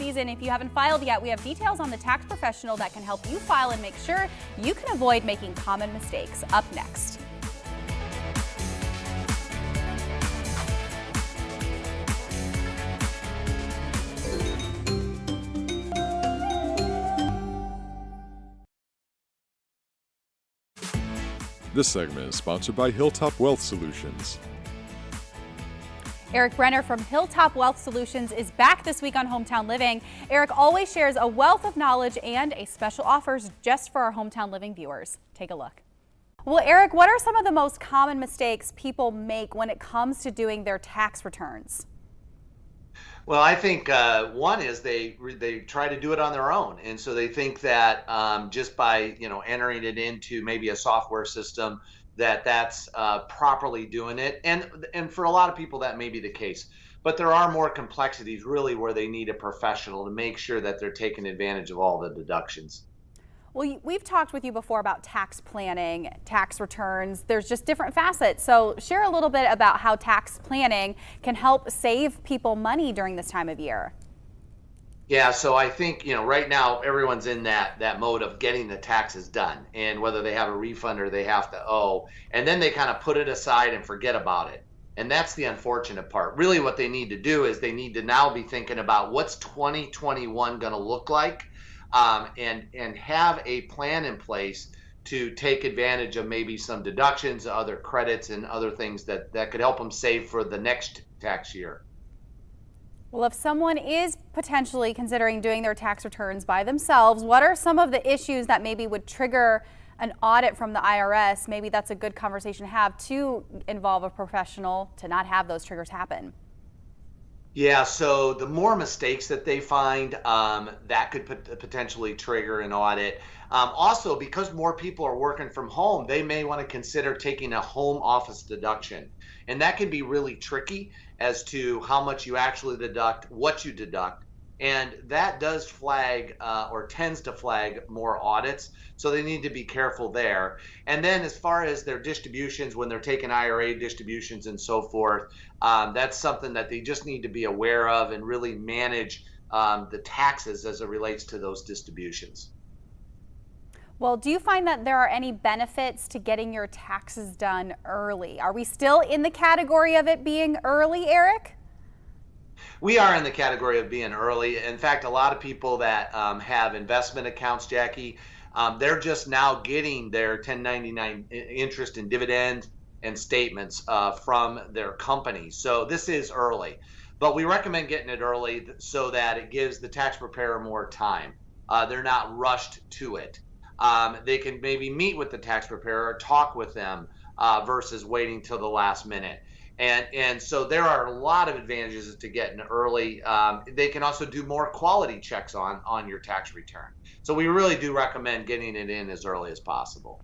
season. If you haven't filed yet, we have details on the tax professional that can help you file and make sure you can avoid making common mistakes. Up next. This segment is sponsored by Hilltop Wealth Solutions. Eric Brenner from Hilltop Wealth Solutions is back this week on Hometown Living. Eric always shares a wealth of knowledge and a special offers just for our Hometown Living viewers. Take a look. Well, Eric, what are some of the most common mistakes people make when it comes to doing their tax returns? Well, I think one is they try to do it on their own, and so they think that just by entering it into maybe a software system that's properly doing it, and for a lot of people that may be the case. But there are more complexities really where they need a professional to make sure that they're taking advantage of all the deductions. Well, we've talked with you before about tax planning, tax returns. There's just different facets. So share a little bit about how tax planning can help save people money during this time of year. Yeah, so I think, right now everyone's in that mode of getting the taxes done, and whether they have a refund or they have to owe, and then they kind of put it aside and forget about it. And that's the unfortunate part. Really what they need to do is they need to now be thinking about what's 2021 going to look like. And have a plan in place to take advantage of maybe some deductions, other credits, and other things that could help them save for the next tax year. Well, if someone is potentially considering doing their tax returns by themselves, what are some of the issues that maybe would trigger an audit from the IRS? Maybe that's a good conversation to have to involve a professional to not have those triggers happen. Yeah, so the more mistakes that they find, that could potentially trigger an audit. Also, because more people are working from home, they may want to consider taking a home office deduction. And that can be really tricky as to how much you actually deduct, what you deduct. And that does flag or tends to flag more audits. So they need to be careful there. And then as far as their distributions, when they're taking IRA distributions and so forth, that's something that they just need to be aware of and really manage the taxes as it relates to those distributions. Well, do you find that there are any benefits to getting your taxes done early? Are we still in the category of it being early, Eric? We are in the category of being early. In fact, a lot of people that have investment accounts, Jackie, they're just now getting their 1099 interest and dividend and statements from their company. So this is early, but we recommend getting it early so that it gives the tax preparer more time. They're not rushed to it. They can maybe meet with the tax preparer, or talk with them versus waiting till the last minute. And so there are a lot of advantages to getting early. They can also do more quality checks on your tax return. So we really do recommend getting it in as early as possible.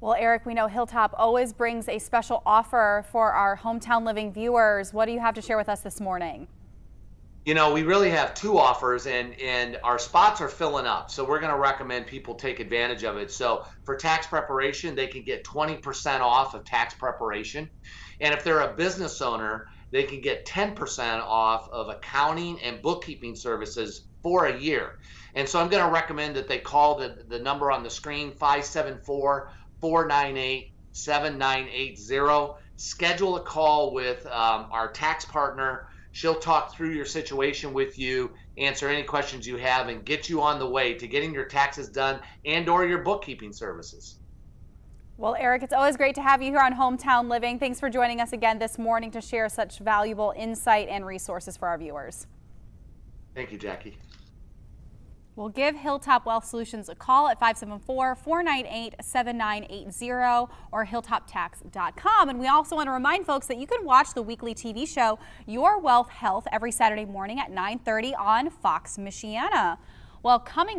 Well, Eric, we know Hilltop always brings a special offer for our Hometown Living viewers. What do you have to share with us this morning? We really have two offers, and our spots are filling up. So we're going to recommend people take advantage of it. So for tax preparation, they can get 20% off of tax preparation. And if they're a business owner, they can get 10% off of accounting and bookkeeping services for a year. And so I'm going to recommend that they call the number on the screen, 574-498-7980. Schedule a call with our tax partner. She'll talk through your situation with you, answer any questions you have, and get you on the way to getting your taxes done and/or your bookkeeping services. Well, Eric, it's always great to have you here on Hometown Living. Thanks for joining us again this morning to share such valuable insight and resources for our viewers. Thank you, Jackie. We'll give Hilltop Wealth Solutions a call at 574-498-7980 or hilltoptax.com. And we also want to remind folks that you can watch the weekly TV show Your Wealth Health every Saturday morning at 9:30 on Fox Michiana. Well, coming up.